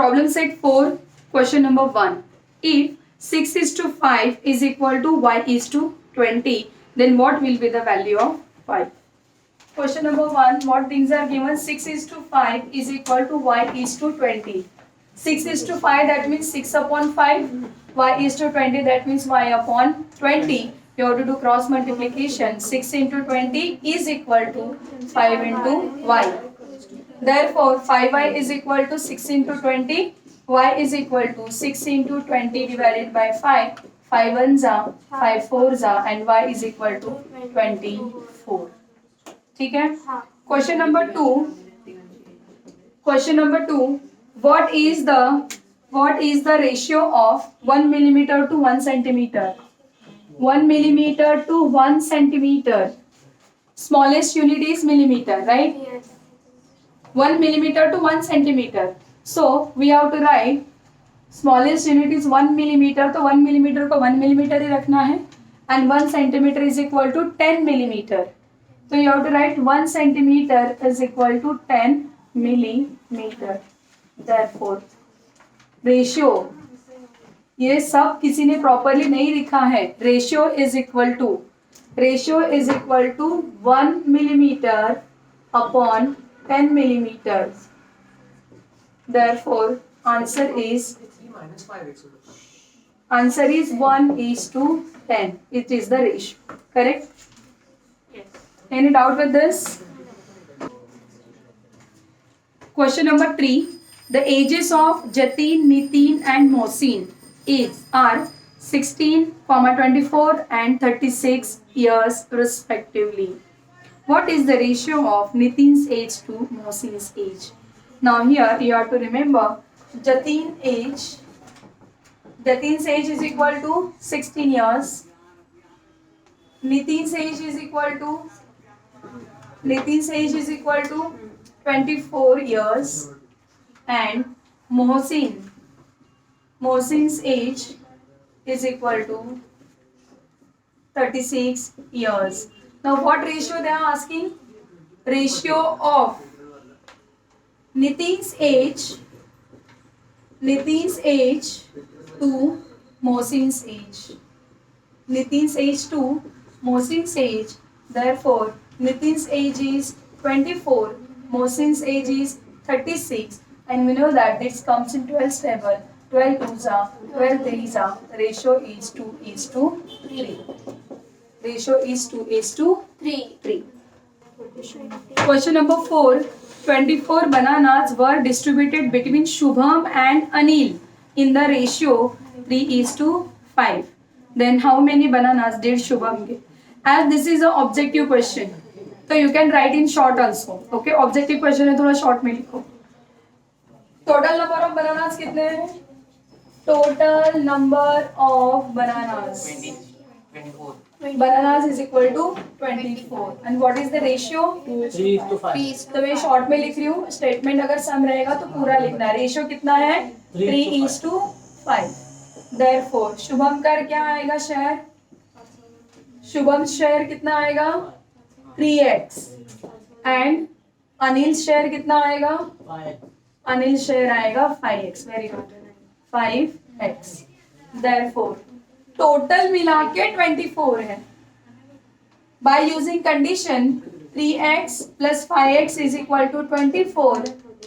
Problem set 4, question number 1. If 6 is to 5 is equal to y is to 20, then what will be the value of 5? Question number 1, what things are given? 6 is to 5 is equal to y is to 20. 6 is to 5, that means 6 upon 5. Y is to 20, that means y upon 20. You have to do cross multiplication. 6 into 20 is equal to 5 into y. Therefore, 5y is equal to 6 into 20. Y is equal to 6 into 20 divided by 5. 5 ones are, 5 fours are, and y is equal to 24. ठीक है? Question number 2. Question number 2. What is the ratio of 1 millimeter to 1 centimeter? 1 millimeter to 1 centimeter. Smallest unit is millimeter, right? Yes. 1 millimeter to 1 centimeter. So we have to write smallest unit is 1 millimeter. तो 1 millimeter को 1 millimeter ही रखना है. And 1 centimeter is equal to 10 millimeter. So you have to write 1 centimeter is equal to 10 millimeter. Therefore, ratio, ये सब किसी ने properly नहीं लिखा है. Ratio is equal to 1 millimeter upon 10 millimeters. Therefore, answer is 1 is to 10. It is the ratio. Correct? Yes. Any doubt with this? Question number 3. The ages of Jatin, Nitin and Mohsin are 16, 24 and 36 years respectively. What is the ratio of Nitin's age to Mohsin's age? Now here you have to remember Jatin's age is equal to 16 years. Nitin's age is equal to 24 years, and Mohsin's age is equal to 36 years. Now what ratio they are asking? Ratio of Nitin's age to Mohsin's age. Nitin's age to Mohsin's age. Therefore, Nitin's age is 24, Mohsin's age is 36, and we know that this comes in 12 table. 12 twos are, 12 threes are. The ratio is 2 is to 3. Ratio is 2 is to 3. Question number 4. 24 bananas were distributed between Shubham and Anil in the ratio 3 is to 5. Then how many bananas did Shubham get? As this is an objective question, so you can write in short also. Okay, objective question है, थोड़ा short में लिखो. Total number of bananas कितने हैं? Total number of bananas. 24. Bananas is equal to 24. And what is the ratio? 3 is to 5. तो मैं short में लिख रही हूँ. स्टेटमेंट अगर सम रहेगा तो पूरा लिखना है. रेशियो कितना है? 3 is to 5. Therefore, शुभम का क्या आएगा शेयर? शुभम शेयर कितना आएगा? 3x. एंड अनिल शेयर कितना आएगा? 5. अनिल शेयर आएगा 5x. Very good. 5x. Therefore, total मिला के 24 है. By using condition 3x plus 5x is equal to 24.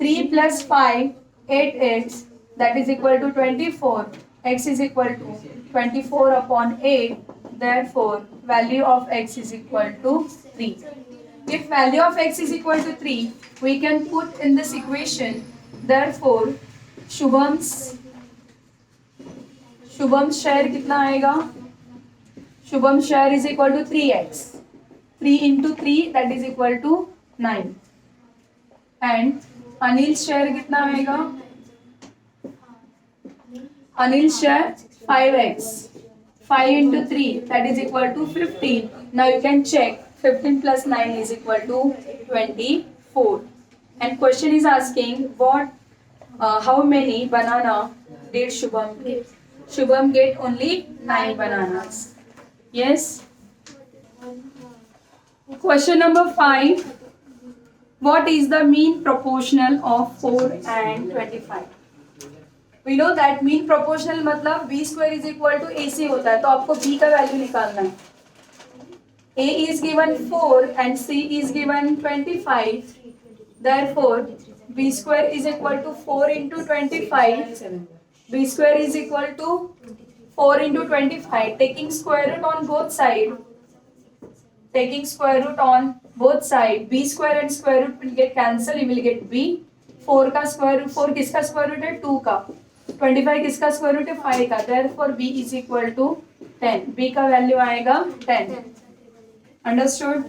3 plus 5, 8x, that is equal to 24. X is equal to 24 upon 8. Therefore, value of x is equal to 3. If value of x is equal to 3, we can put in this equation. Therefore, Shubham's share कितना आएगा? Shubham share is equal to 3x. 3 into 3 that is equal to 9. And Anil share कितना आएगा? Anil share 5x. 5 into 3 that is equal to 15. Now you can check 15 plus 9 is equal to 24. And question is asking how many banana did Shubham get? Shubham get only 9 bananas. Yes. Question number 5. What is the mean proportional of 4 and 25? We know that mean proportional मतलब b square is equal to a c होता है, तो आपको b का value निकालना है. A is given 4 and c is given 25. Therefore, b square is equal to 4 into 25. B square is equal to 4 into 25. Taking square root on both sides. Taking square root on both sides. B square and square root will get cancelled. You will get b. 4 का square root 4 किसका square root है 2 का. 25 किसका square root है 5 का. Therefore, b is equal to 10. b का value आएगा 10. Understood?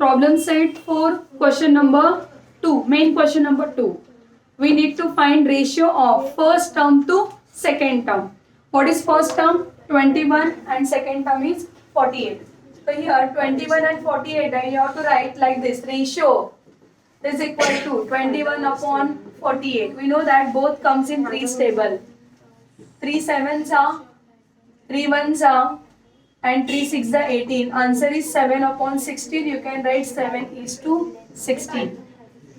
Problem set for question number 2. Main question number 2. We need to find ratio of first term to second term. What is first term? 21 and second term is 48. So here 21 and 48 and you have to write like this. Ratio is equal to 21 upon 48. We know that both comes in 3's table. 3 7s are, 3 1s are, and 3 6 are 18. Answer is 7 upon 16. You can write 7 is to 16.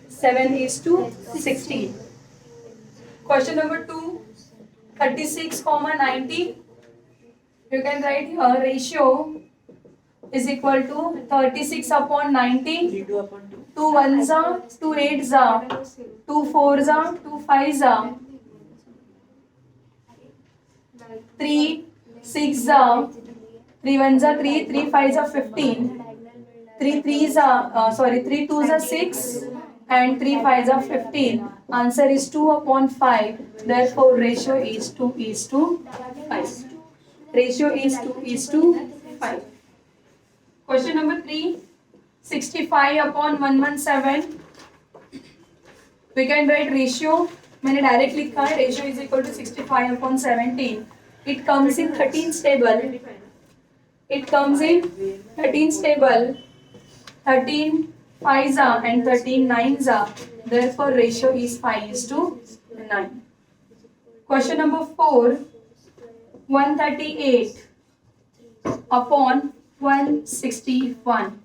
7 is to 16. Question number 2. 36, 90. You can write here ratio is equal to 36 upon 90. 2 1s are, 2 8s are, 2 4s are, 2 5s are, 3 6s are, 3 1s are 3, 3 5s are 15, 3 3s are, 3 2s are 6 and 3 5s are 15. Answer is 2 upon 5. Therefore, ratio is 2 is to 5. Ratio is 2 is to 5. Question number 3. 65 upon 117. We can write ratio. मैंने direct लिखा है ratio is equal to 65 upon 17. It comes in 13 table. It comes in 13 table. 13 5s are and 13 9s are. Therefore, ratio is 5 is to 9. Question number 4. 138 upon 161.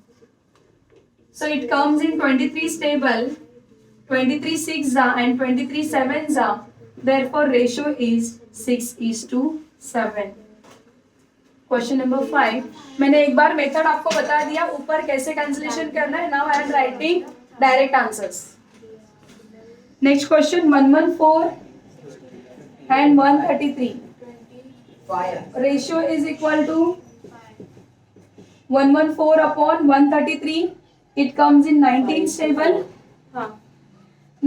So it comes in 23 table. 23 6s are and 23 7s are. Therefore, ratio is 6 is to 7. Question number 5. मैंने एक बार method आपको बता दिया ऊपर कैसे cancellation करना है. Now I am writing direct answers. Next question 114 and 133. Ratio is equal to 114 upon 133. It comes in 19 table.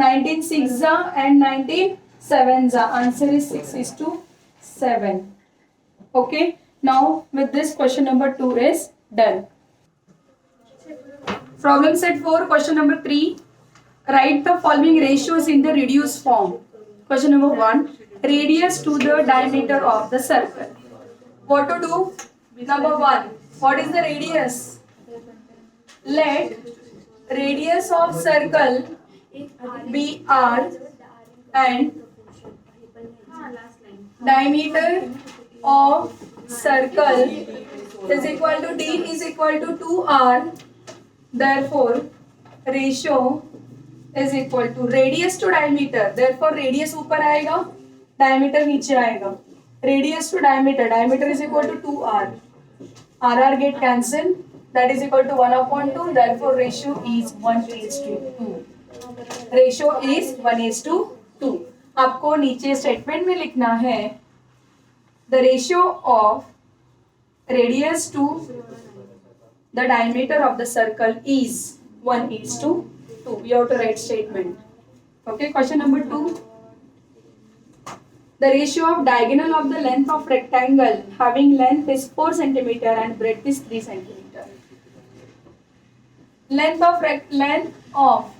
19 6s and 19 7s. Answer is 6 is to 7. Okay. Now with this question number 2 is done. Problem set 4. Question number 3. Write the following ratios in the reduced form. Question number 1. Radius to the diameter of the circle. What to do? Number 1. What is the radius? Let radius of circle be r and diameter of circle is equal to d is equal to 2r. Therefore, ratio is equal to radius to diameter. Therefore, radius ऊपर आएगा, diameter नीचे आएगा. Radius to diameter. Diameter is equal to 2r. R get cancelled. That is equal to 1 upon 2. Therefore, ratio is 1 is to 2. Ratio is 1 is to 2. आपको नीचे statement में लिखना है the ratio of radius to the diameter of the circle is 1 is to 2. You have to write statement. Okay, question number 2. The ratio of diagonal of the length of rectangle having length is 4 cm and breadth is 3 cm. Length of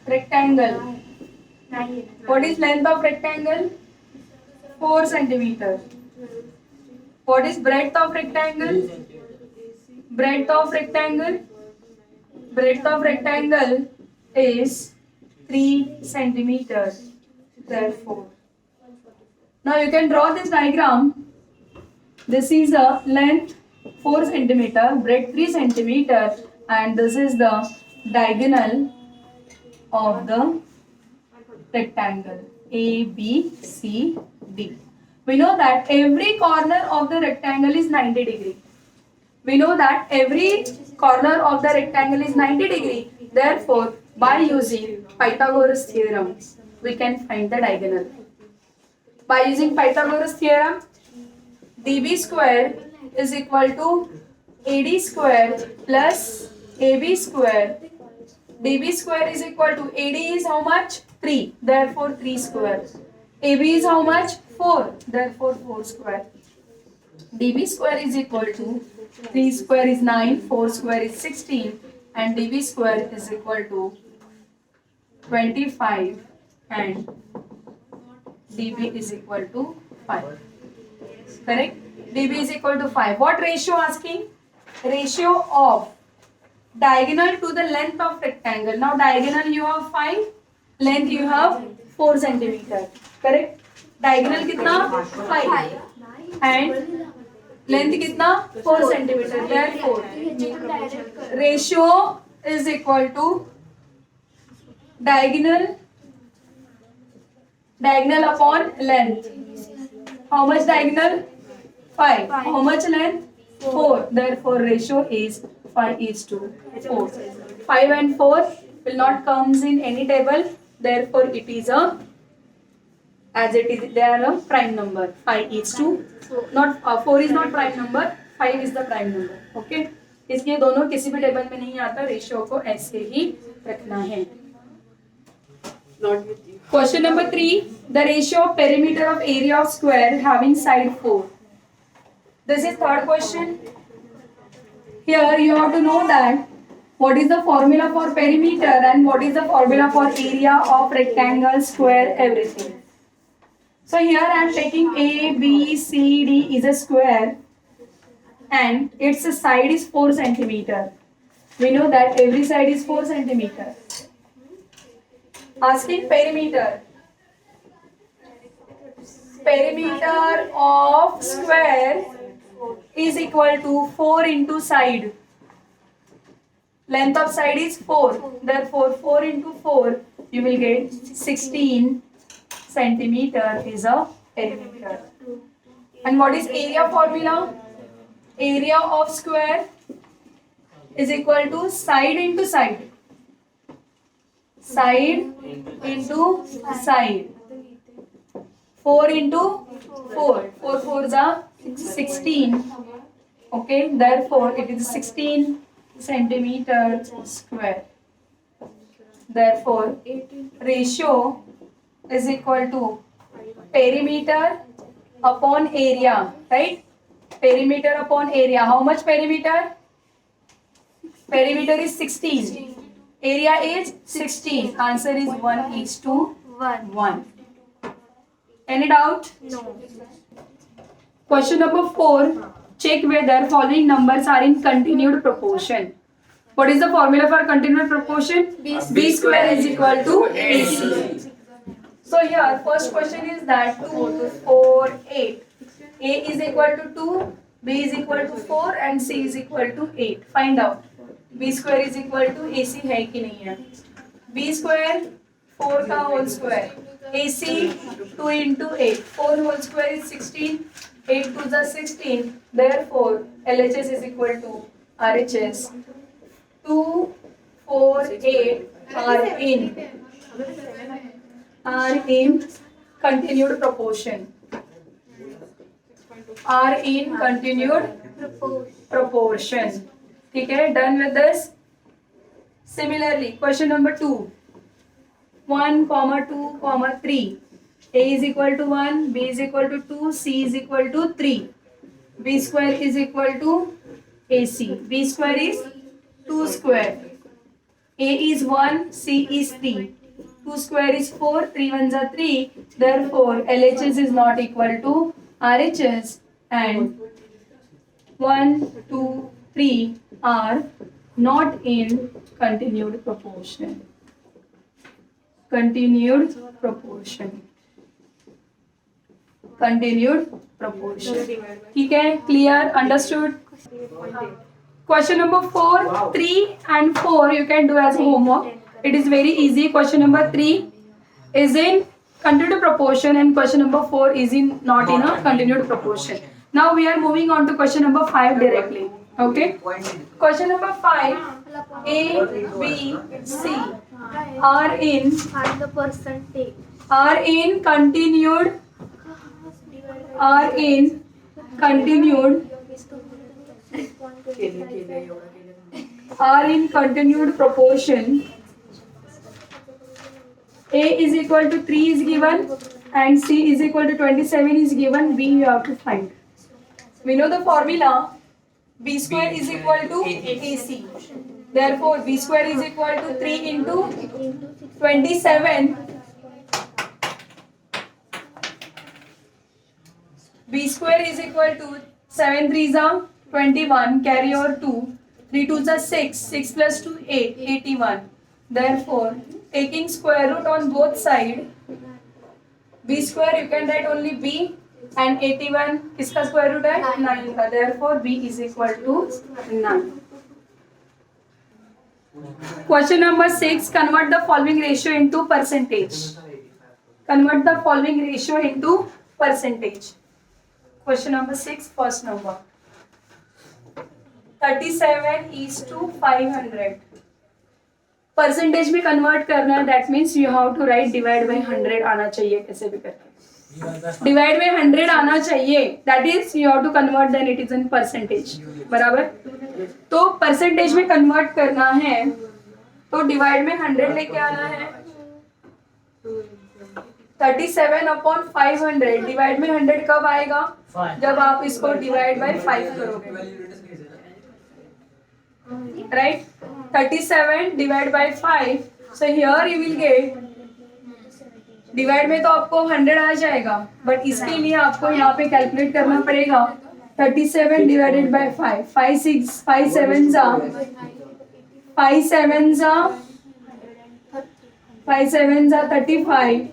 rectangle. What is length of rectangle? 4 cm. What is breadth of rectangle? Breadth of rectangle is 3 centimeters. Therefore, now you can draw this diagram. This is the length 4 centimeter, breadth 3 centimeter, and this is the diagonal of the rectangle A, B, C, D. We know that every corner of the rectangle is 90 degree. We know that every corner of the rectangle is 90 degree. Therefore, by using Pythagoras theorem, we can find the diagonal. By using Pythagoras theorem, dB square is equal to AD square plus AB square. dB square is equal to AD is how much? 3. Therefore 3 square. AB is how much? 4. Therefore 4 square. dB square is equal to 3 square is 9, 4 square is 16 and dB square is equal to 25 and dB is equal to 5. Correct? dB is equal to 5. What ratio asking? Ratio of diagonal to the length of rectangle. Now diagonal you have 5, length you have 4 centimeter. Correct? Diagonal kitna? 5. And length kitna? 4 centimeter. Therefore, ratio is equal to diagonal upon length. How much diagonal? 5. How much length? 4. Therefore, ratio is 5:4. 5 and 4 will not comes in any table. Therefore, it is a, as it is, they are a prime number. 5:4. Not 4 is not prime number. 5 is the prime number. Okay. इसलिए दोनों किसी भी table में नहीं आता. Ratio को ऐसे ही रखना है. Question number 3. The ratio of perimeter of area of square having side 4. This is third question. Here you have to know that what is the formula for perimeter and what is the formula for area of rectangle, square, everything. So here I am taking A, B, C, D is a square and its side is 4 centimeter. We know that every side is 4 centimeter. Asking perimeter. Perimeter of square is equal to 4 into side. Length of side is 4. Therefore, 4 into 4, you will get 16 centimeter is a perimeter. And what is area formula? Area of square is equal to side into side. Side into side. 4 into 4. 4 4s are 16. Okay, therefore it is 16 centimeter square. Therefore, ratio is equal to perimeter upon area, right? Perimeter upon area. How much perimeter? Perimeter is 16. Area is 16. Answer is 1:1. Any doubt? No. Question number 4. Check whether following numbers are in continued proportion. What is the formula for continued proportion? B square is equal to AC. So here first question is that 2, 4, 8. A is equal to 2, B is equal to 4 and C is equal to 8. Find out. B square is equal to AC है कि नहीं है? B square 4 का whole square. AC 2 into 8. 4 whole square is 16. 8 2s are 16. Therefore, LHS is equal to RHS. 2, 4, 8 are in continued proportion. Are in continued proportion. ठीक है, done with this. Similarly, question number 2. 1, 2, 3. A is equal to 1, B is equal to 2, C is equal to 3. B square is equal to AC. B square is 2 square. A is 1, C is 3. 2 square is 4, 3 ones are 3. Therefore, LHS is not equal to RHS and 1, 2, 3 are not in continued proportion. Continued proportion. Continued proportion. ठीक है? Clear? Understood? Question number 4, 3 and 4 you can do as homework. It is very easy. Question number 3. is in continued proportion and question number 4 is in not in a continued proportion. Now we are moving on to question number 5 directly. Okay. Question number 5. A, B, C are in Find the percentage. are in continued are in continued are in continued proportion. A is equal to 3 is given and C is equal to 27 is given. B you have to find. We know the formula. B square is equal to AC. Therefore, B square is equal to 3 into 27. B square is equal to 7 3s are 21. Carry over 2. 3 2s are 6. 6 plus 2 8. 81. Therefore, taking square root on both sides, B square you can write only B and 81 किसका square root है 9 का. Therefore, B is equal to 9. Question number 6. Convert the following ratio into percentage. Convert the following ratio into percentage. Question number 6. First number. 37 is to 500. Percentage में convert करना है. That means you have to write divide by 100 आना चाहिए कैसे भी करके. Divide by 100 आना चाहिए. That is you have to convert then it is in percentage. बराबर. तो परसेंटेज में कन्वर्ट करना है तो डिवाइड में 100 लेके आना है. 37 अपॉन 500 डिवाइड में 100 कब आएगा जब आप इसको डिवाइड बाय 5 करोगे. Right? 37 divided by 5. So here you will get divide में तो आपको 100 आ जाएगा बट इसके लिए आपको यहाँ पे कैलकुलेट करना पड़ेगा. 37 डिवाइडेड बाय 5. 5 7 जा 35.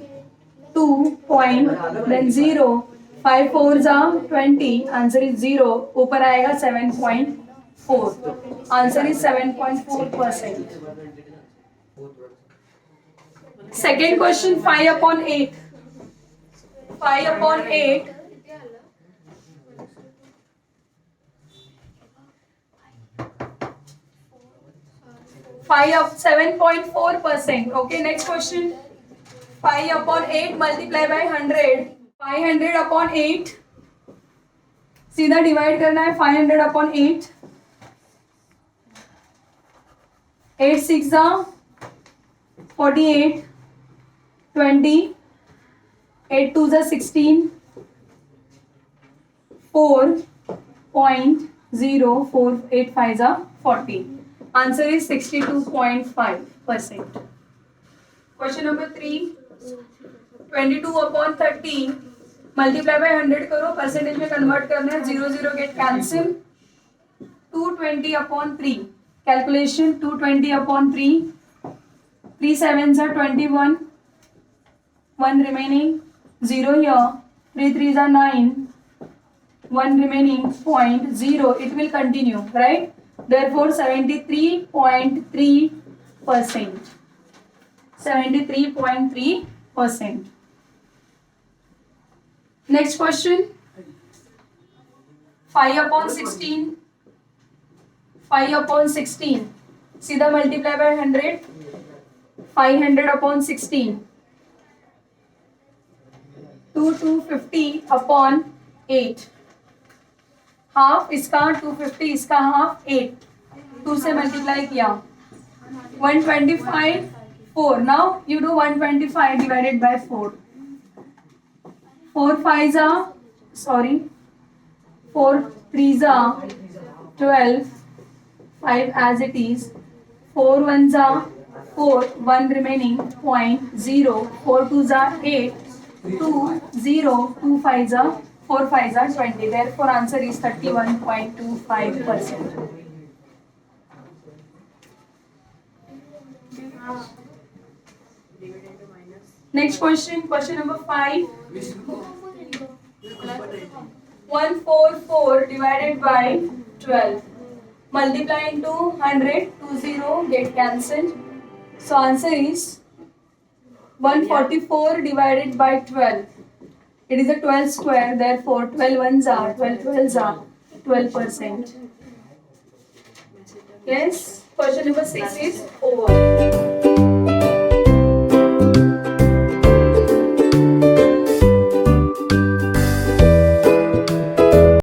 2 point then 0. 5 4 जा 20. Answer is 0. ऊपर आएगा 7.4. Answer is 7.4%. Second question, 5 upon 8. 5 upon 8. 7.4%. Okay, next question. 5 upon 8 multiply by 100. 500 upon 8. सीधा डिवाइड करना है 500 upon 8. 8 6 48. 20. 8 2 16. 4.0. 8 5 40. Answer is 62.5%. Question number 3. 22 upon 30. Multiply by 100 करो. परसेंटेज में कन्वर्ट करना है. 0 0 get cancel. 220 upon 3. Calculation 220 upon 3. 3 7s are 21. 1 remaining. 0 here. 3 3s are 9. 1 remaining. 0. It will continue, right? Therefore, 73.3%. 73.3%. Next question. 5 upon 16. 5 upon 16. सीधा multiply by 100. 500 upon 16. 250 upon 8. Half इसका 250 इसका half 8. 2 से multiply किया. 125 4. Now you do 125 divided by 4. 4 5s are 4 3s are 12. 5 as it is. 4 1s are 4. 1 remaining. 0. 4 2s are 8. 2 0. 2 5s are 4 5s are 20. Therefore, answer is 31.25%. Next question. Question number 5. 144 divided by 12. Multiply into 100. 2 0 get cancelled. So answer is 144 divided by 12. It is a 12 square, therefore 12 ones are 12 12s are 12%. Yes, question number 6 is over.